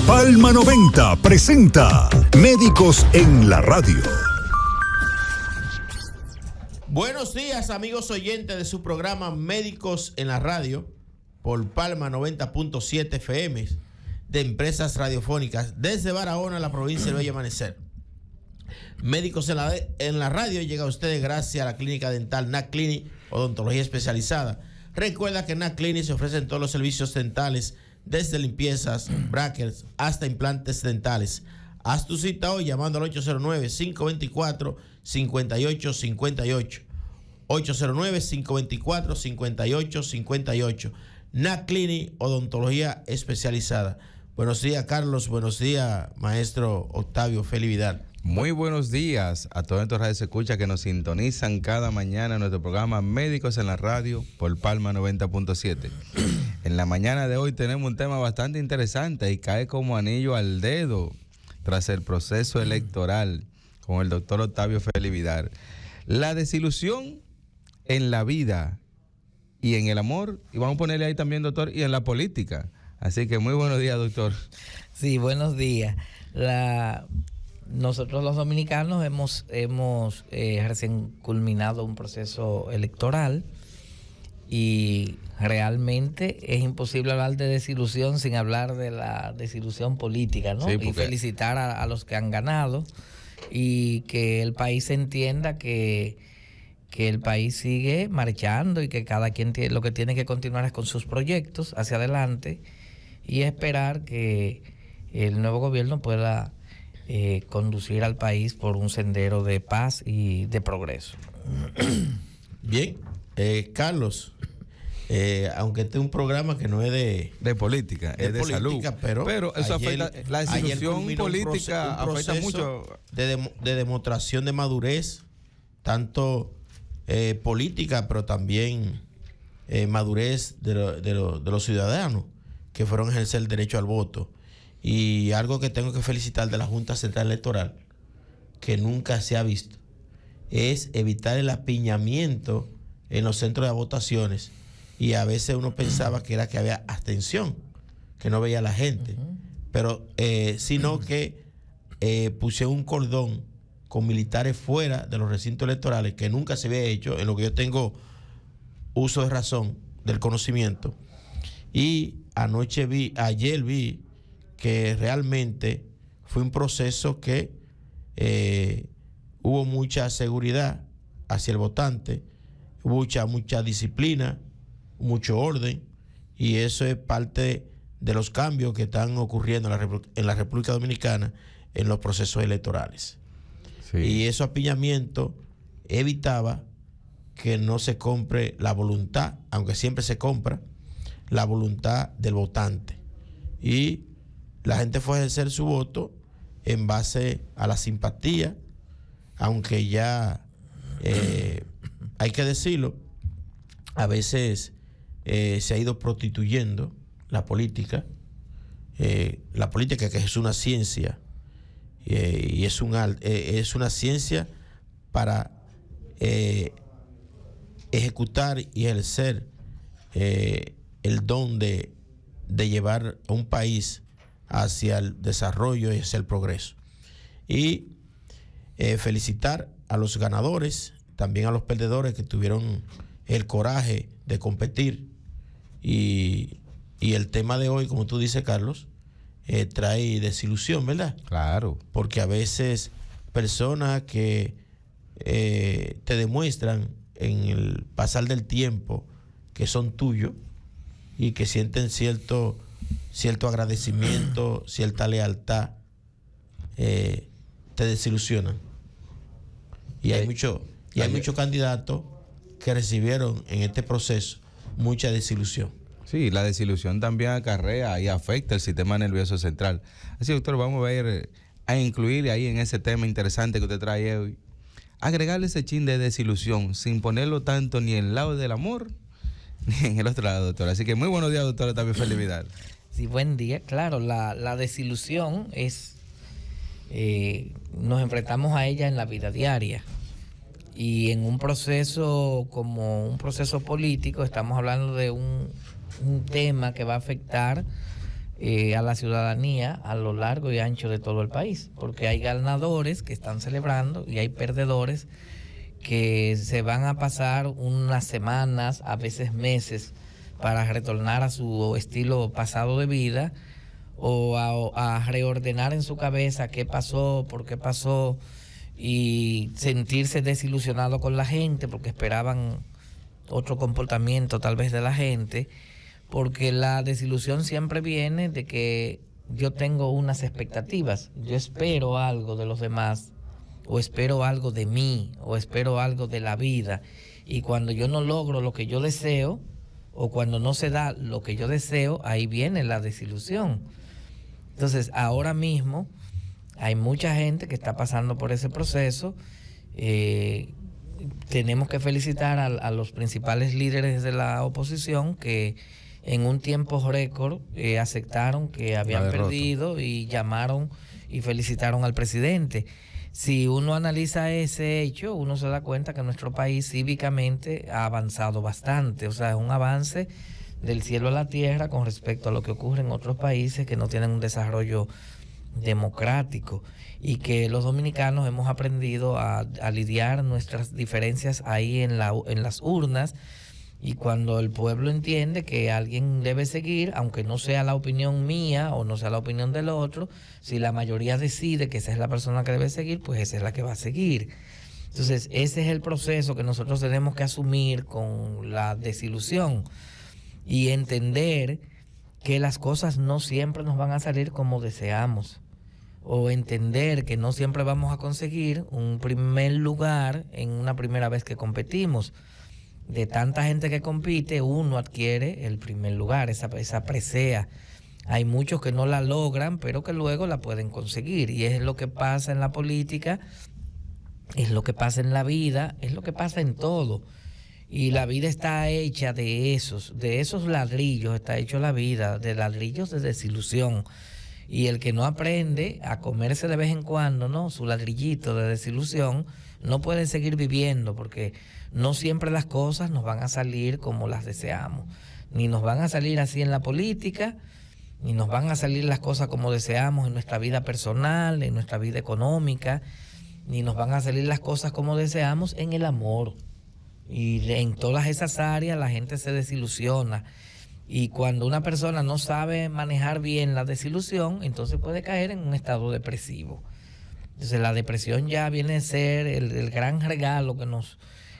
Palma 90 presenta Médicos en la Radio. Buenos días, amigos oyentes de su programa Médicos en la Radio por Palma 90.7 FM de Empresas Radiofónicas desde Barahona, la provincia del Bello Amanecer. Médicos en la Radio llega a ustedes gracias a la clínica dental NAC Clinic, odontología especializada. Recuerda que en NAC Clinic se ofrecen todos los servicios dentales, desde limpiezas, brackets hasta implantes dentales. Haz tu cita hoy llamando al 809-524-5858. 809-524-5858. NAC Clinic, odontología especializada. Buenos días, Carlos. Buenos días, maestro Octavio Feli Vidal. Muy buenos días a todos estos radios escucha que nos sintonizan cada mañana en nuestro programa Médicos en la Radio por Palma 90.7. En la mañana de hoy tenemos un tema bastante interesante y cae como anillo al dedo tras el proceso electoral con el doctor Octavio Feli Vidal. La desilusión en la vida y en el amor, y vamos a ponerle ahí también, doctor, y en la política. Así que muy buenos días, doctor. Sí, buenos días. Nosotros los dominicanos hemos recién culminado un proceso electoral y realmente es imposible hablar de desilusión sin hablar de la desilusión política, ¿no? Sí, y felicitar a los que han ganado y que el país entienda que el país sigue marchando y que cada quien lo que tiene que continuar es con sus proyectos hacia adelante y esperar que el nuevo gobierno pueda conducir al país por un sendero de paz y de progreso. Bien, Carlos, aunque este es un programa que no es de política, es de salud, pero eso ayer, afecta, la desilusión política afecta mucho de demostración de madurez, tanto política, pero también madurez de los ciudadanos que fueron a ejercer el derecho al voto. Y algo que tengo que felicitar de la Junta Central Electoral, que nunca se ha visto, es evitar el apiñamiento en los centros de votaciones. Y a veces uno pensaba que era que había abstención, que no veía a la gente, pero sino que pusieron un cordón con militares fuera de los recintos electorales, que nunca se había hecho, en lo que yo tengo uso de razón del conocimiento. Y ayer vi que realmente fue un proceso que hubo mucha seguridad hacia el votante, mucha disciplina, mucho orden, y eso es parte de los cambios que están ocurriendo en la República Dominicana en los procesos electorales. Sí. Y ese apiñamiento evitaba que no se compre la voluntad, aunque siempre se compra, la voluntad del votante. Y la gente fue a ejercer su voto en base a la simpatía, aunque ya hay que decirlo, a veces se ha ido prostituyendo la política que es una ciencia y es una ciencia para ejecutar y ejercer el don de llevar a un país hacia el desarrollo y hacia el progreso. Y felicitar a los ganadores, también a los perdedores que tuvieron el coraje de competir. Y el tema de hoy, como tú dices, Carlos, trae desilusión, ¿verdad? Claro. Porque a veces personas que te demuestran en el pasar del tiempo que son tuyos y que sienten cierto agradecimiento, cierta lealtad, te desilusionan. Y hay muchos candidatos que recibieron en este proceso mucha desilusión. Sí, la desilusión también acarrea y afecta el sistema nervioso central. Así, doctor, vamos a incluir ahí en ese tema interesante que usted trae hoy, agregarle ese chin de desilusión sin ponerlo tanto ni en el lado del amor ni en el otro lado, doctor. Así que muy buenos días, doctor Octavio Feli Vidal. Sí, buen día. Claro, la desilusión es, nos enfrentamos a ella en la vida diaria. Y en un proceso como un proceso político, estamos hablando de un tema que va a afectar a la ciudadanía a lo largo y ancho de todo el país, porque hay ganadores que están celebrando y hay perdedores que se van a pasar unas semanas, a veces meses, para retornar a su estilo pasado de vida o a reordenar en su cabeza qué pasó, por qué pasó, y sentirse desilusionado con la gente porque esperaban otro comportamiento tal vez de la gente, porque la desilusión siempre viene de que yo tengo unas expectativas, yo espero algo de los demás, o espero algo de mí, o espero algo de la vida, y cuando yo no logro lo que yo deseo, o cuando no se da lo que yo deseo, ahí viene la desilusión. Entonces, ahora mismo hay mucha gente que está pasando por ese proceso. Tenemos que felicitar a los principales líderes de la oposición que en un tiempo récord aceptaron que habían perdido y llamaron y felicitaron al presidente. Si uno analiza ese hecho, uno se da cuenta que nuestro país cívicamente ha avanzado bastante. O sea, es un avance del cielo a la tierra con respecto a lo que ocurre en otros países que no tienen un desarrollo democrático, y que los dominicanos hemos aprendido a lidiar nuestras diferencias ahí en las urnas, y cuando el pueblo entiende que alguien debe seguir, aunque no sea la opinión mía o no sea la opinión del otro, si la mayoría decide que esa es la persona que debe seguir, pues esa es la que va a seguir. Entonces, ese es el proceso que nosotros tenemos que asumir con la desilusión y entender que las cosas no siempre nos van a salir como deseamos, o entender que no siempre vamos a conseguir un primer lugar en una primera vez que competimos. De tanta gente que compite, uno adquiere el primer lugar, esa presea. Hay muchos que no la logran, pero que luego la pueden conseguir. Y es lo que pasa en la política, es lo que pasa en la vida, es lo que pasa en todo. Y la vida está hecha de esos ladrillos, está hecho la vida, de ladrillos de desilusión. Y el que no aprende a comerse de vez en cuando, ¿no?, su ladrillito de desilusión, no puede seguir viviendo, porque no siempre las cosas nos van a salir como las deseamos. Ni nos van a salir así en la política, ni nos van a salir las cosas como deseamos en nuestra vida personal, en nuestra vida económica, ni nos van a salir las cosas como deseamos en el amor. Y en todas esas áreas la gente se desilusiona. Y cuando una persona no sabe manejar bien la desilusión, entonces puede caer en un estado depresivo. Entonces la depresión ya viene a ser el gran regalo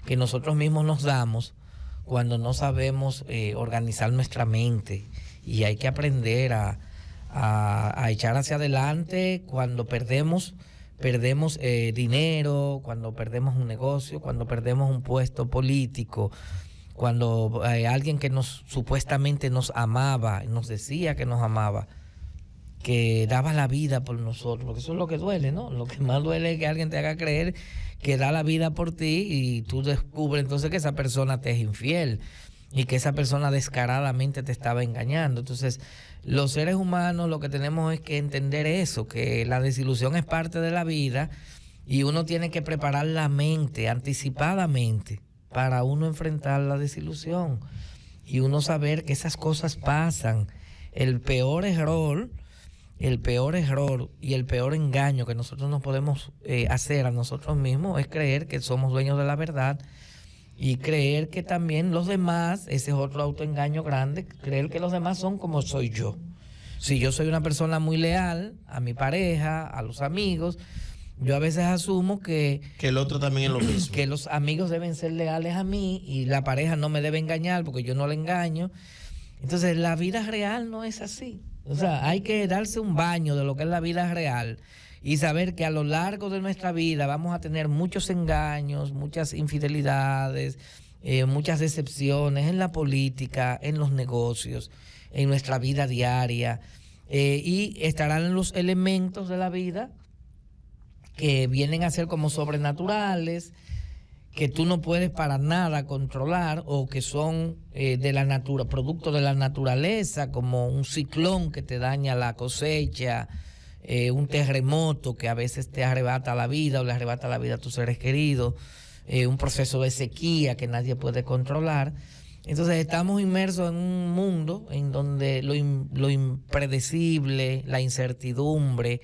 que nosotros mismos nos damos cuando no sabemos organizar nuestra mente. Y hay que aprender a echar hacia adelante cuando perdemos dinero, cuando perdemos un negocio, cuando perdemos un puesto político, cuando alguien que supuestamente nos amaba, nos decía que nos amaba, que daba la vida por nosotros, porque eso es lo que duele, ¿no? Lo que más duele es que alguien te haga creer que da la vida por ti y tú descubres entonces que esa persona te es infiel y que esa persona descaradamente te estaba engañando. Entonces, los seres humanos lo que tenemos es que entender eso, que la desilusión es parte de la vida y uno tiene que preparar la mente anticipadamente para uno enfrentar la desilusión y uno saber que esas cosas pasan. El peor error y el peor engaño que nosotros nos podemos hacer a nosotros mismos es creer que somos dueños de la verdad y creer que también los demás, ese es otro autoengaño grande, creer que los demás son como soy yo. Si yo soy una persona muy leal a mi pareja, a los amigos, yo a veces asumo que el otro también es lo mismo. Que los amigos deben ser leales a mí y la pareja no me debe engañar porque yo no le engaño. Entonces la vida real no es así. O sea, hay que darse un baño de lo que es la vida real y saber que a lo largo de nuestra vida vamos a tener muchos engaños, muchas infidelidades, muchas decepciones en la política, en los negocios, en nuestra vida diaria, y estarán los elementos de la vida que vienen a ser como sobrenaturales, que tú no puedes para nada controlar o que son producto de la naturaleza, como un ciclón que te daña la cosecha, un terremoto que a veces te arrebata la vida o le arrebata la vida a tus seres queridos, un proceso de sequía que nadie puede controlar. Entonces estamos inmersos en un mundo en donde lo impredecible, la incertidumbre,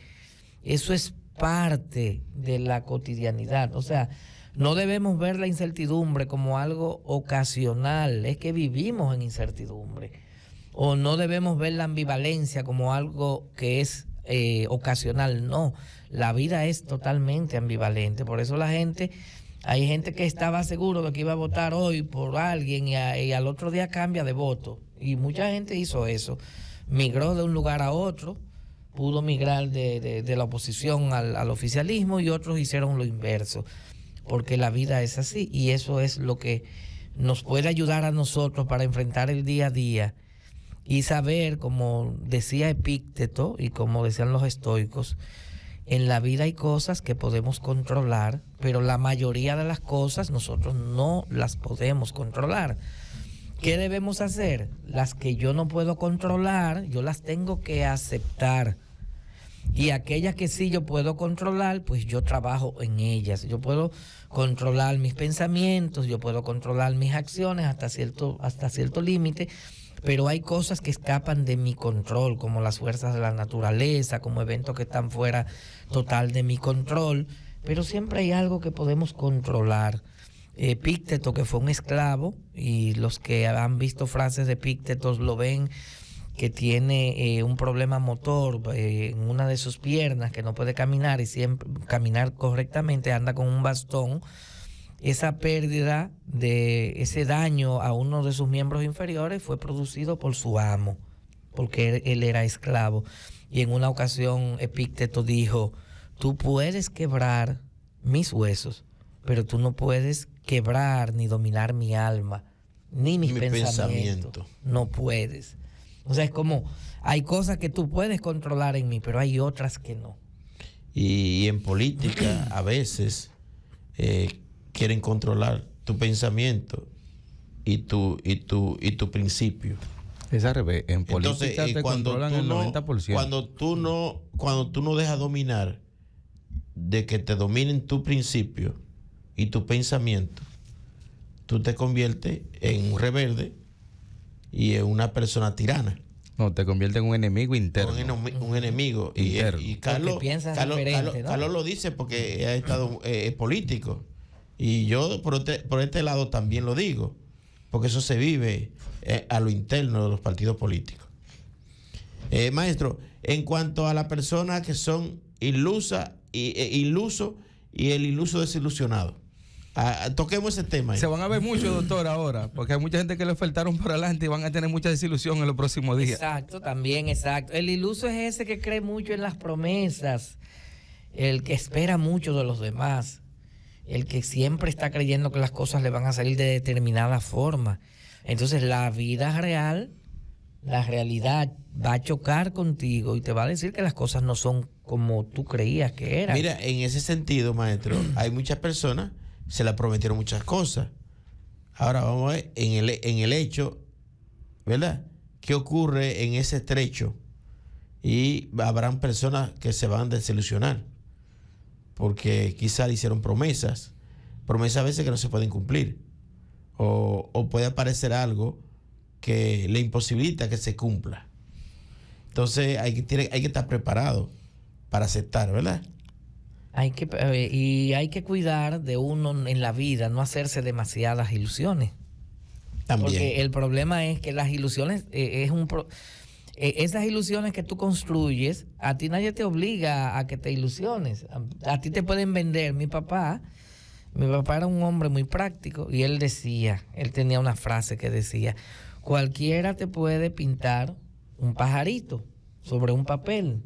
eso es parte de la cotidianidad. O sea, no debemos ver la incertidumbre como algo ocasional, es que vivimos en incertidumbre. O no debemos ver la ambivalencia como algo que es ocasional, no. La vida es totalmente ambivalente. Por eso hay gente que estaba seguro de que iba a votar hoy por alguien y al otro día cambia de voto. Y mucha gente hizo eso. Migró de un lugar a otro, pudo migrar de la oposición al oficialismo, y otros hicieron lo inverso. Porque la vida es así, y eso es lo que nos puede ayudar a nosotros para enfrentar el día a día y saber, como decía Epícteto y como decían los estoicos, en la vida hay cosas que podemos controlar, pero la mayoría de las cosas nosotros no las podemos controlar. ¿Qué debemos hacer? Las que yo no puedo controlar, yo las tengo que aceptar. Y aquellas que sí yo puedo controlar, pues yo trabajo en ellas. Yo puedo controlar mis pensamientos, yo puedo controlar mis acciones hasta cierto límite, pero hay cosas que escapan de mi control, como las fuerzas de la naturaleza, como eventos que están fuera total de mi control, pero siempre hay algo que podemos controlar. Epícteto, que fue un esclavo, y los que han visto frases de Epícteto lo ven, que tiene un problema motor en una de sus piernas, que no puede caminar, y siempre caminar correctamente, anda con un bastón. Esa pérdida de ese daño a uno de sus miembros inferiores fue producido por su amo, porque él era esclavo. Y en una ocasión Epícteto dijo: tú puedes quebrar mis huesos, pero tú no puedes quebrar ni dominar mi alma, ni mis pensamientos. No puedes. O sea, es como, hay cosas que tú puedes controlar en mí, pero hay otras que no. Y en política a veces quieren controlar tu pensamiento y tu principio. Es al revés. En política te controlan el 90%. Cuando tú no dejas dominar, de que te dominen tu principio y tu pensamiento, tú te conviertes en un rebelde y en una persona tirana. No, te convierte en un enemigo interno. Un enemigo interno. Y Carlos lo dice porque ha estado político. Y yo por este lado también lo digo, porque eso se vive a lo interno de los partidos políticos. Maestro, en cuanto a las personas que son ilusos y el iluso desilusionado, toquemos ese tema. Se van a ver mucho, doctor, ahora, porque hay mucha gente que le faltaron por adelante y van a tener mucha desilusión en los próximos días. Exacto, también, exacto. El iluso es ese que cree mucho en las promesas, el que espera mucho de los demás, el que siempre está creyendo que las cosas le van a salir de determinada forma. Entonces la vida real, la realidad va a chocar contigo y te va a decir que las cosas no son como tú creías que eran. Mira, en ese sentido, maestro, hay muchas personas, se les prometieron muchas cosas. Ahora vamos a ver en el hecho, ¿verdad? ¿Qué ocurre en ese trecho? Y habrán personas que se van a desilusionar, porque quizás le hicieron promesas a veces que no se pueden cumplir, o puede aparecer algo que le imposibilita que se cumpla. Entonces hay que estar preparado para aceptar, ¿verdad? Hay que cuidar de uno en la vida, no hacerse demasiadas ilusiones. También. Porque el problema es que las ilusiones esas ilusiones que tú construyes, a ti nadie te obliga a que te ilusiones. A ti te pueden vender. Mi papá era un hombre muy práctico y él tenía una frase que decía: cualquiera te puede pintar un pajarito sobre un papel.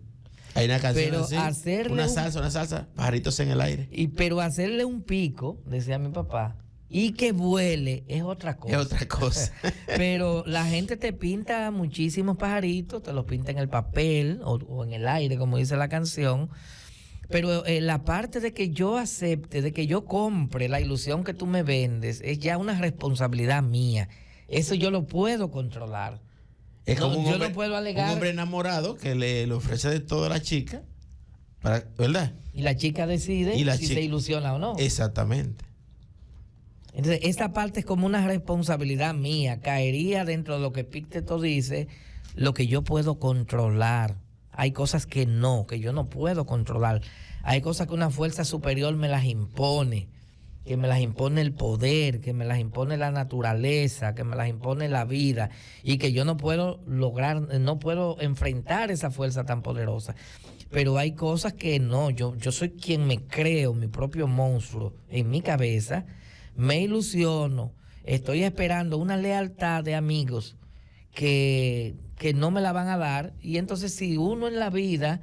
Hay una canción pero así, hacerle una salsa, pajaritos en el aire. Pero hacerle un pico, decía mi papá, y que vuele es otra cosa. Es otra cosa. Pero la gente te pinta muchísimos pajaritos, te los pinta en el papel o en el aire, como dice la canción. Pero la parte de que yo acepte, de que yo compre la ilusión que tú me vendes, es ya una responsabilidad mía. Eso yo lo puedo controlar. Es como un hombre, no puedo alegar. Un hombre enamorado que le ofrece de todo a la chica, ¿verdad? Y la chica decide si se ilusiona o no. Exactamente. Entonces, esta parte es como una responsabilidad mía. Caería dentro de lo que Epicteto dice, lo que yo puedo controlar. Hay cosas que yo no puedo controlar. Hay cosas que una fuerza superior me las impone, que me las impone el poder, que me las impone la naturaleza, que me las impone la vida, y que yo no puedo lograr, no puedo enfrentar esa fuerza tan poderosa. Pero hay cosas que no, yo soy quien me creo mi propio monstruo en mi cabeza, me ilusiono, estoy esperando una lealtad de amigos que no me la van a dar, y entonces si uno en la vida,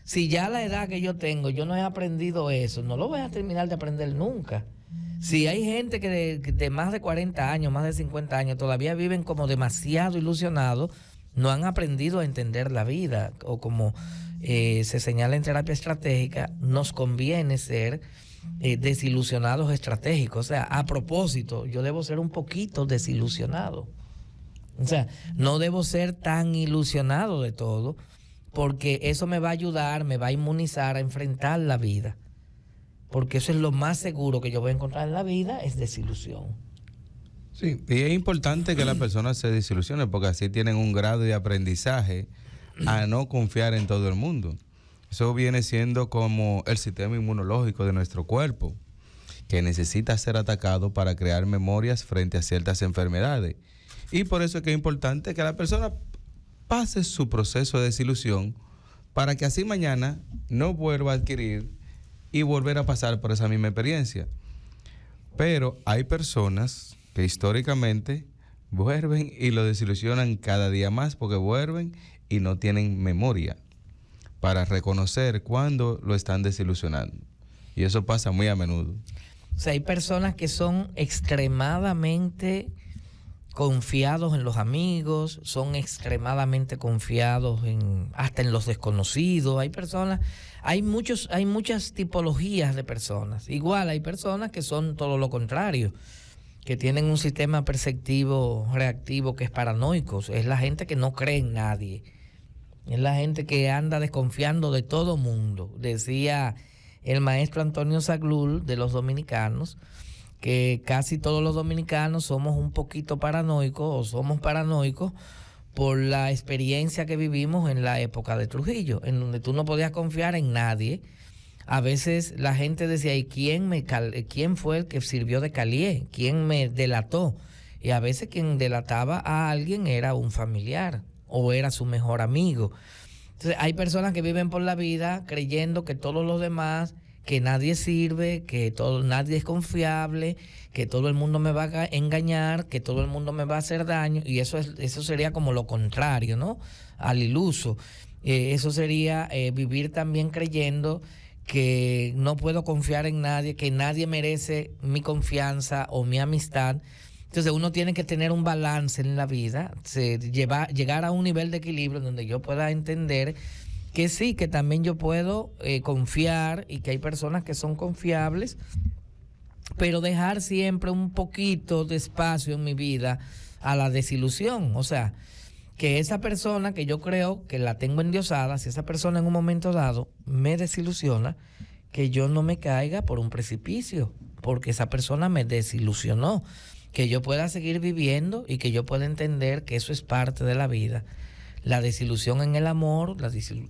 si ya a la edad que yo tengo, yo no he aprendido eso, no lo voy a terminar de aprender nunca. Si hay gente que de más de 40 años, más de 50 años, todavía viven como demasiado ilusionados, no han aprendido a entender la vida, o como se señala en terapia estratégica, nos conviene ser desilusionados estratégicos. O sea, a propósito, yo debo ser un poquito desilusionado. O sea, no debo ser tan ilusionado de todo, porque eso me va a ayudar, me va a inmunizar a enfrentar la vida. Porque eso es lo más seguro que yo voy a encontrar en la vida, es desilusión. Sí, y es importante que las personas se desilusionen, porque así tienen un grado de aprendizaje a no confiar en todo el mundo. Eso viene siendo como el sistema inmunológico de nuestro cuerpo, que necesita ser atacado para crear memorias frente a ciertas enfermedades. Y por eso es que es importante que la persona pase su proceso de desilusión, para que así mañana no vuelva a adquirir y volver a pasar por esa misma experiencia. Pero hay personas que históricamente vuelven y lo desilusionan cada día más, porque vuelven y no tienen memoria para reconocer cuándo lo están desilusionando. Y eso pasa muy a menudo. O sea, hay personas que son extremadamente confiados en los amigos, son extremadamente confiados hasta en los desconocidos. Hay muchas tipologías de personas. Igual hay personas que son todo lo contrario, que tienen un sistema perceptivo reactivo que es paranoico. Es la gente que no cree en nadie. Es la gente que anda desconfiando de todo mundo. Decía el maestro Antonio Zaglul de los dominicanos, que casi todos los dominicanos somos un poquito paranoicos, o somos paranoicos por la experiencia que vivimos en la época de Trujillo, en donde tú no podías confiar en nadie. A veces la gente decía, ¿y quién fue el que sirvió de calié? ¿Quién me delató? Y a veces quien delataba a alguien era un familiar o era su mejor amigo. Entonces hay personas que viven por la vida creyendo que todos los demás, que nadie sirve, que nadie es confiable, que todo el mundo me va a engañar, que todo el mundo me va a hacer daño, y eso sería como lo contrario, ¿no? Al iluso. Eso sería vivir también creyendo que no puedo confiar en nadie, que nadie merece mi confianza o mi amistad. Entonces uno tiene que tener un balance en la vida, llegar a un nivel de equilibrio donde yo pueda entender que sí, que también yo puedo confiar, y que hay personas que son confiables, pero dejar siempre un poquito de espacio en mi vida a la desilusión. O sea, que esa persona que yo creo que la tengo endiosada, si esa persona en un momento dado me desilusiona, que yo no me caiga por un precipicio, porque esa persona me desilusionó, que yo pueda seguir viviendo y que yo pueda entender que eso es parte de la vida. La desilusión en el amor,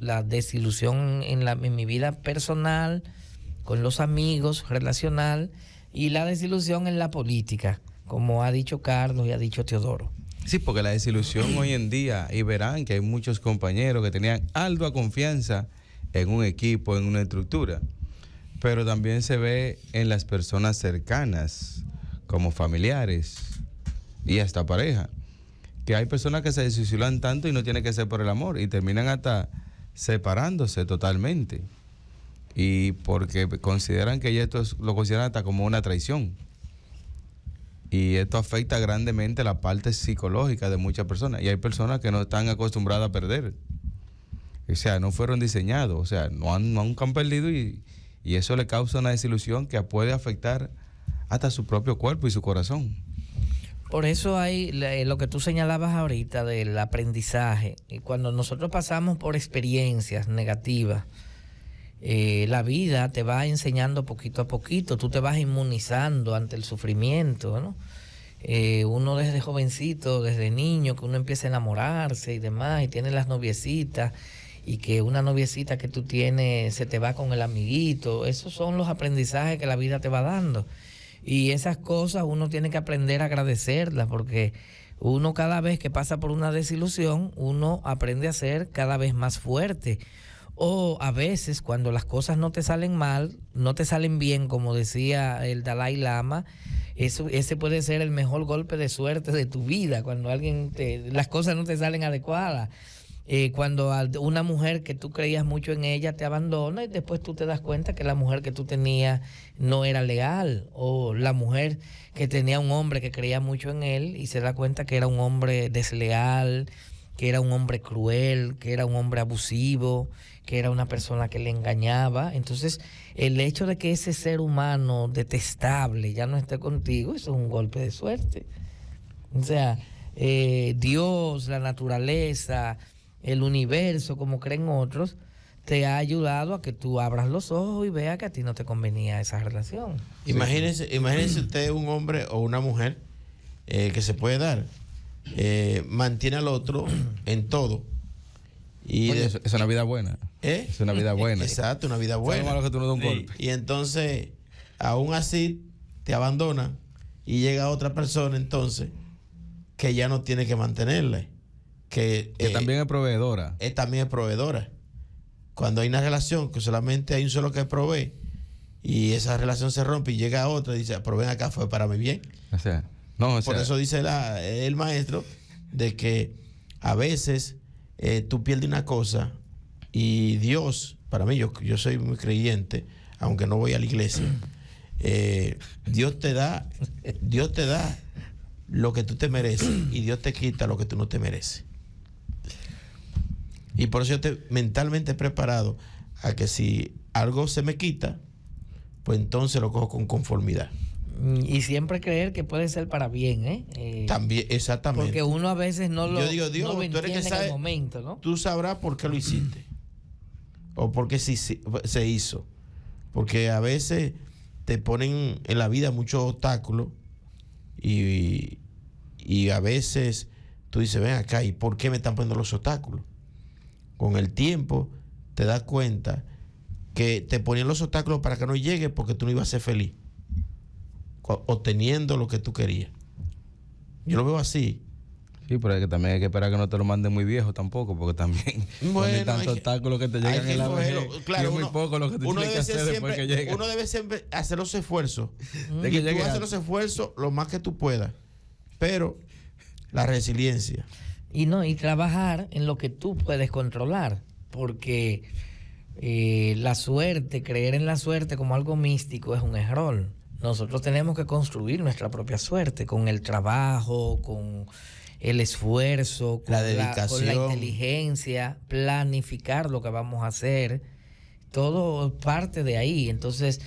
la desilusión en mi vida personal, con los amigos, relacional, y la desilusión en la política, como ha dicho Carlos y ha dicho Teodoro. Sí, porque la desilusión hoy en día, y verán que hay muchos compañeros que tenían alta confianza en un equipo, en una estructura, pero también se ve en las personas cercanas, como familiares y hasta pareja, que hay personas que se desilusionan tanto y no tiene que ser por el amor, y terminan hasta separándose totalmente, y porque consideran que esto lo consideran hasta como una traición, y esto afecta grandemente la parte psicológica de muchas personas, y hay personas que no están acostumbradas a perder, o sea, no fueron diseñados, o sea, nunca han perdido, y eso le causa una desilusión que puede afectar hasta su propio cuerpo y su corazón. Por eso hay lo que tú señalabas ahorita del aprendizaje. Y cuando nosotros pasamos por experiencias negativas, la vida te va enseñando poquito a poquito, tú te vas inmunizando ante el sufrimiento, ¿no? Uno desde jovencito, desde niño, que uno empieza a enamorarse y demás, y tiene las noviecitas, y que una noviecita que tú tienes se te va con el amiguito. Esos son los aprendizajes que la vida te va dando. Y esas cosas uno tiene que aprender a agradecerlas, porque uno cada vez que pasa por una desilusión, uno aprende a ser cada vez más fuerte. O a veces cuando las cosas no te salen mal, no te salen bien, como decía el Dalai Lama, ese puede ser el mejor golpe de suerte de tu vida, cuando las cosas no te salen adecuadas. Cuando una mujer que tú creías mucho en ella te abandona y después tú te das cuenta que la mujer que tú tenías no era leal, o la mujer que tenía un hombre que creía mucho en él y se da cuenta que era un hombre desleal, que era un hombre cruel, que era un hombre abusivo, que era una persona que le engañaba. Entonces, el hecho de que ese ser humano detestable ya no esté contigo, eso es un golpe de suerte. O sea, Dios, la naturaleza, el universo, como creen otros, te ha ayudado a que tú abras los ojos y veas que a ti no te convenía esa relación. Imagínese usted un hombre o una mujer que se puede dar, mantiene al otro en todo. Y oye, es una vida buena. Es una vida buena. Exacto, una vida buena. Es malo que tú no des un golpe. Y entonces, aún así, te abandona y llega otra persona entonces que ya no tiene que mantenerla. Que también es proveedora. También es proveedora. Cuando hay una relación que solamente hay un solo que provee y esa relación se rompe y llega otra y dice, pero ven acá, fue para mi bien. Por eso dice el maestro de que a veces tú pierdes una cosa y Dios, para mí, yo soy muy creyente, aunque no voy a la iglesia, Dios te da lo que tú te mereces y Dios te quita lo que tú no te mereces. Y por eso yo estoy mentalmente preparado a que si algo se me quita, pues entonces lo cojo con conformidad. Y siempre creer que puede ser para bien, También, exactamente. Porque uno a veces no lo, yo digo, Dios, no lo tú eres que entiende sabe, en el momento, ¿no? Tú sabrás por qué lo hiciste. O por qué se hizo. Porque a veces te ponen en la vida muchos obstáculos y a veces tú dices, ven acá, ¿y por qué me están poniendo los obstáculos? Con el tiempo te das cuenta que te ponían los obstáculos para que no llegues porque tú no ibas a ser feliz obteniendo lo que tú querías. Yo lo veo así. Sí, pero es que también hay que esperar que no te lo manden muy viejo tampoco, porque también hay tantos obstáculos que te llegan en la vejez. Claro, es muy poco lo que tú tienes que hacer después que llega. Uno debe siempre hacer los esfuerzos. De que tú haces los esfuerzos lo más que tú puedas. Pero la resiliencia. Y trabajar en lo que tú puedes controlar, porque la suerte, creer en la suerte como algo místico es un error. Nosotros tenemos que construir nuestra propia suerte con el trabajo, con el esfuerzo, con la dedicación, con la inteligencia, planificar lo que vamos a hacer. Todo parte de ahí. Entonces,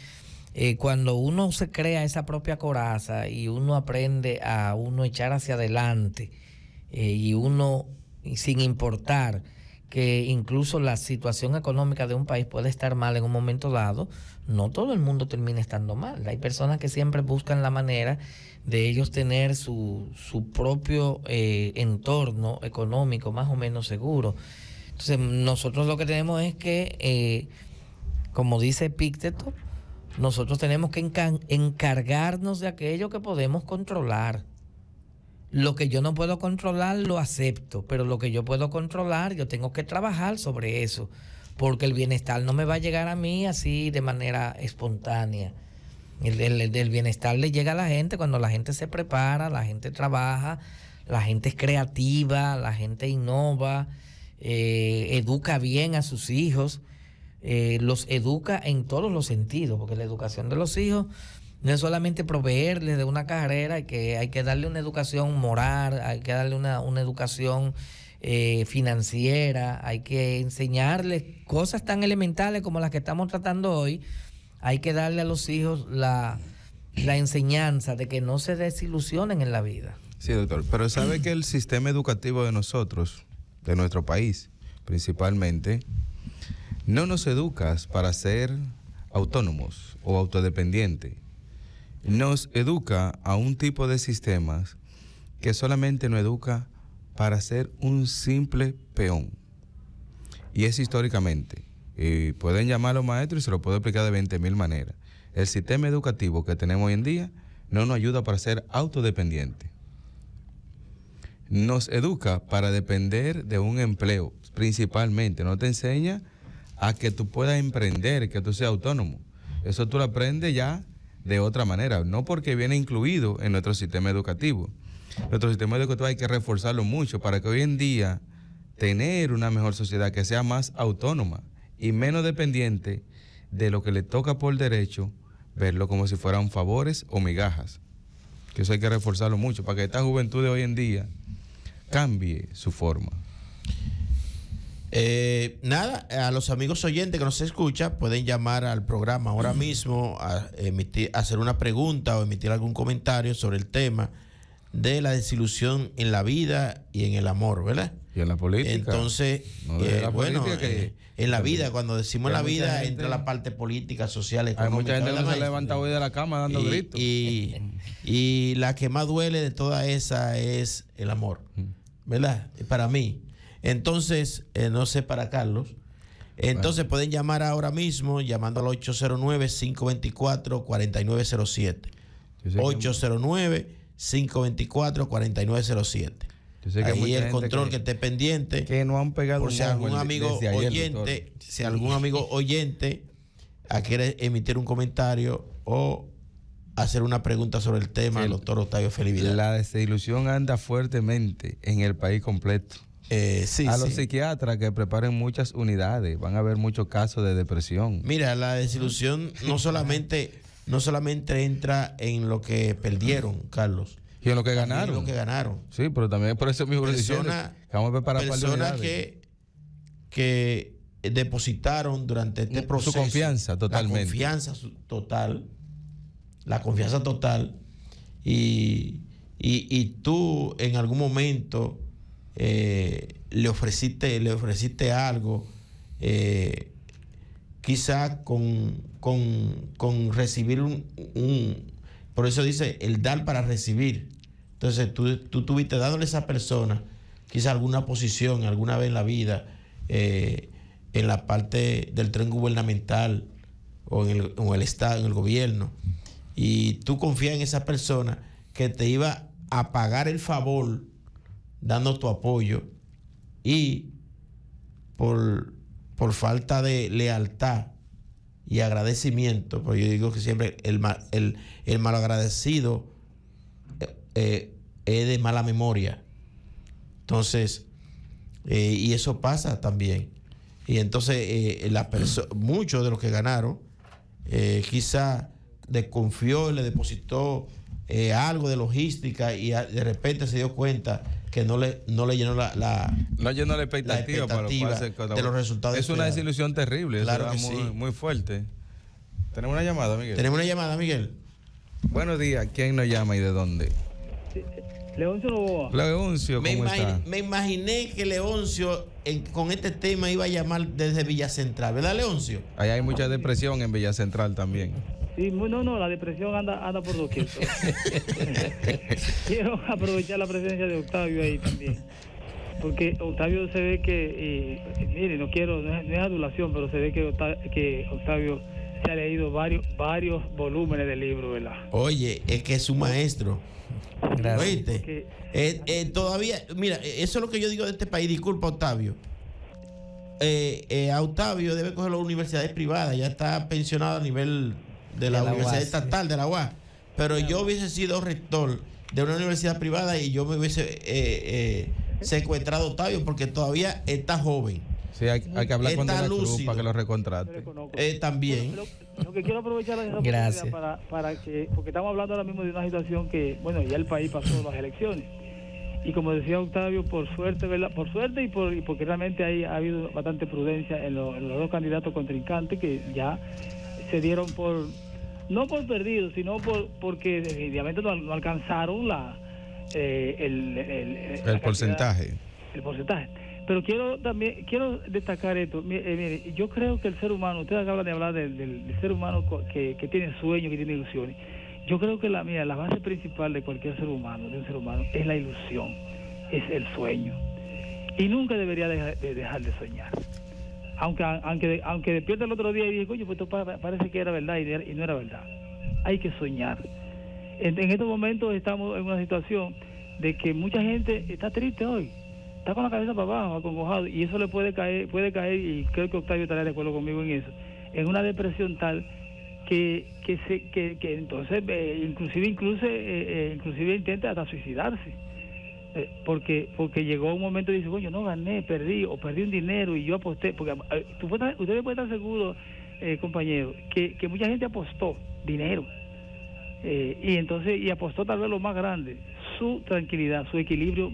cuando uno se crea esa propia coraza y uno aprende a uno echar hacia adelante, y uno, sin importar que incluso la situación económica de un país puede estar mal en un momento dado, no todo el mundo termina estando mal. Hay personas que siempre buscan la manera de ellos tener su propio entorno económico más o menos seguro. Entonces nosotros lo que tenemos es que, como dice Epicteto, nosotros tenemos que encargarnos de aquello que podemos controlar. Lo que yo no puedo controlar lo acepto, pero lo que yo puedo controlar yo tengo que trabajar sobre eso, porque el bienestar no me va a llegar a mí así de manera espontánea. El bienestar le llega a la gente cuando la gente se prepara, la gente trabaja, la gente es creativa, la gente innova, educa bien a sus hijos, los educa en todos los sentidos, porque la educación de los hijos no es solamente proveerles de una carrera, hay que darle una educación moral, hay que darle una educación financiera, hay que enseñarles cosas tan elementales como las que estamos tratando hoy. Hay que darle a los hijos la enseñanza de que no se desilusionen en la vida. Sí, doctor, pero sabe que el sistema educativo de nosotros, de nuestro país principalmente, no nos educas para ser autónomos o autodependientes. Nos educa a un tipo de sistemas que solamente nos educa para ser un simple peón. Y es históricamente. Y pueden llamar a los maestros y se lo puedo explicar de 20.000 maneras. El sistema educativo que tenemos hoy en día no nos ayuda para ser autodependientes. Nos educa para depender de un empleo, principalmente. No te enseña a que tú puedas emprender, que tú seas autónomo. Eso tú lo aprendes ya de otra manera, no porque viene incluido en nuestro sistema educativo. Nuestro sistema educativo hay que reforzarlo mucho para que hoy en día tener una mejor sociedad que sea más autónoma y menos dependiente de lo que le toca por derecho, verlo como si fueran favores o migajas. Que eso hay que reforzarlo mucho para que esta juventud de hoy en día cambie su forma. Nada, a los amigos oyentes que nos escuchan pueden llamar al programa ahora mismo a hacer una pregunta o emitir algún comentario sobre el tema de la desilusión en la vida y en el amor, ¿verdad? Y en la política. Entonces, no la bueno, política en la vida, cuando decimos la vida, gente, entra la parte política, social, económica. Hay mucha gente que no se levanta hoy de la cama dando gritos. Y la que más duele de toda esa es el amor, ¿verdad? Para mí. Entonces, no sé para Carlos. Entonces pueden llamar ahora mismo llamando al 809-524-4907. 809-524-4907. Ahí el control que esté pendiente. Que no han pegado por si algún amigo oyente, si algún amigo oyente quiere emitir un comentario o hacer una pregunta sobre el tema al doctor Octavio Félix Vidal. La desilusión anda fuertemente en el país completo. Los psiquiatras que preparen muchas unidades, van a haber muchos casos de depresión. Mira, la desilusión no solamente entra en lo que perdieron, Carlos. Y en lo que ganaron. En lo que ganaron. Sí, pero también por eso mismo personas que depositaron durante este proceso su confianza totalmente. La confianza total. Y tú en algún momento le ofreciste algo, quizá con recibir por eso dice el dar para recibir. Entonces tú tuviste dándole a esa persona quizá alguna posición alguna vez en la vida, en la parte del tren gubernamental o en el Estado, en el gobierno, y tú confías en esa persona que te iba a pagar el favor dando tu apoyo, y por falta de lealtad y agradecimiento, porque yo digo que siempre el malagradecido es de mala memoria. Entonces, y eso pasa también. Y entonces muchos de los que ganaron quizá desconfió y le depositó algo de logística y de repente se dio cuenta que no le llenó la expectativa de los resultados. Es una desilusión terrible. Claro que muy fuerte. Tenemos una llamada, Miguel. Buenos días. ¿Quién nos llama y de dónde? Leoncio Novoa. Leoncio, ¿cómo está? Me imaginé que Leoncio con este tema iba a llamar desde Villa Central, ¿verdad, Leoncio? Ahí hay mucha depresión en Villa Central también. Sí, no, la depresión anda por doquier. Quiero aprovechar la presencia de Octavio ahí también, porque Octavio se ve que, mire, no es adulación, pero se ve que Octavio se ha leído varios volúmenes de libros, ¿verdad? Oye, es que es un maestro. Gracias. ¿Oíste? Todavía, mira, eso es lo que yo digo de este país. Disculpa, Octavio. Octavio debe coger las universidades privadas, ya está pensionado a nivel de la Universidad Estatal de la UAS, pero yo hubiese sido rector de una universidad privada y yo me hubiese secuestrado a Octavio porque todavía está joven. Sí, hay que hablar con De la Cruz para que lo recontrate. También. Lo que quiero aprovechar es esa oportunidad para que, porque estamos hablando ahora mismo de una situación que, bueno, ya el país pasó las elecciones. Y como decía Octavio, por suerte, ¿verdad? Por suerte y porque realmente ha habido bastante prudencia en los dos candidatos contrincantes que ya se dieron no por perdidos, sino porque definitivamente no alcanzaron el porcentaje. El porcentaje. Pero quiero destacar esto. Mire, yo creo que el ser humano, ustedes acaban de hablar del ser humano que tiene sueños, que tiene ilusiones. Yo creo que la base principal de cualquier ser humano, de un ser humano, es la ilusión, es el sueño. Y nunca debería dejar de soñar. Aunque despierta el otro día y dice, coño, pues esto parece que era verdad y no era verdad. Hay que soñar. En estos momentos estamos en una situación de que mucha gente está triste hoy, está con la cabeza para abajo, acongojado, y eso le puede caer, y creo que Octavio estará de acuerdo conmigo en eso, en una depresión tal que entonces inclusive intenta hasta suicidarse, porque llegó un momento y dice, coño, no gané, perdí un dinero y yo aposté, porque ustedes pueden estar seguros, compañeros, que mucha gente apostó dinero, y apostó tal vez lo más grande, su tranquilidad, su equilibrio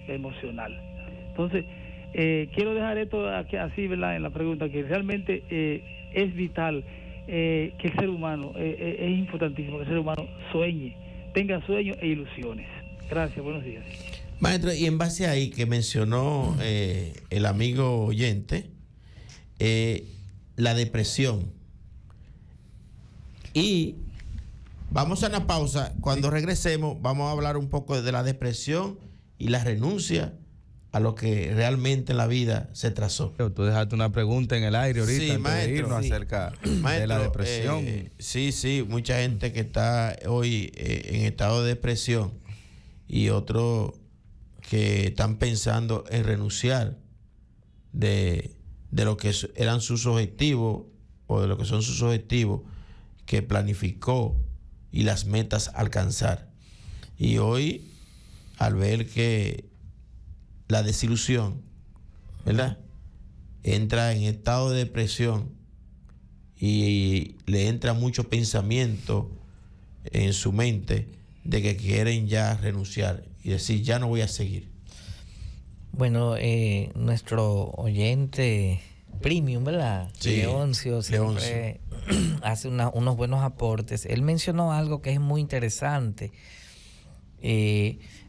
emocional. Entonces, quiero dejar esto así, ¿verdad?, en la pregunta, que realmente es vital que el ser humano, es importantísimo que el ser humano sueñe, tenga sueños e ilusiones. Gracias, buenos días. Maestro, y en base ahí que mencionó el amigo oyente, la depresión. Y vamos a una pausa. Cuando regresemos, vamos a hablar un poco de la depresión y la renuncia a lo que realmente en la vida se trazó. Tú dejaste una pregunta en el aire ahorita, sí, maestro, acerca maestro, de la depresión. Sí, mucha gente que está hoy en estado de depresión y otros que están pensando en renunciar de lo que eran sus objetivos o de lo que son sus objetivos que planificó y las metas a alcanzar. Y hoy, al ver que la desilusión, ¿verdad?, entra en estado de depresión y le entra mucho pensamiento en su mente de que quieren ya renunciar y decir, ya no voy a seguir. Bueno, nuestro oyente premium, ¿verdad? Sí, Leoncio siempre hace unos buenos aportes. Él mencionó algo que es muy interesante.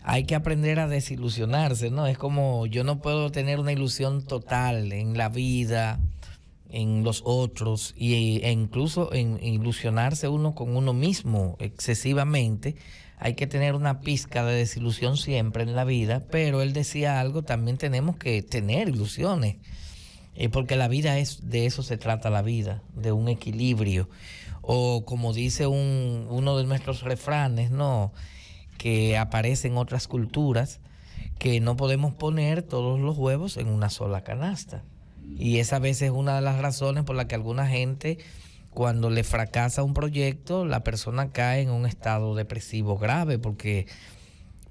Hay que aprender a desilusionarse, ¿no? Es como yo no puedo tener una ilusión total en la vida, en los otros, e incluso en ilusionarse uno con uno mismo excesivamente. Hay que tener una pizca de desilusión siempre en la vida, pero él decía algo, también tenemos que tener ilusiones, porque la vida de eso se trata la vida, de un equilibrio. O como dice uno de nuestros refranes, ¿no?, que aparece en otras culturas, que no podemos poner todos los huevos en una sola canasta. Y esa a veces es una de las razones por la que alguna gente, cuando le fracasa un proyecto, la persona cae en un estado depresivo grave, porque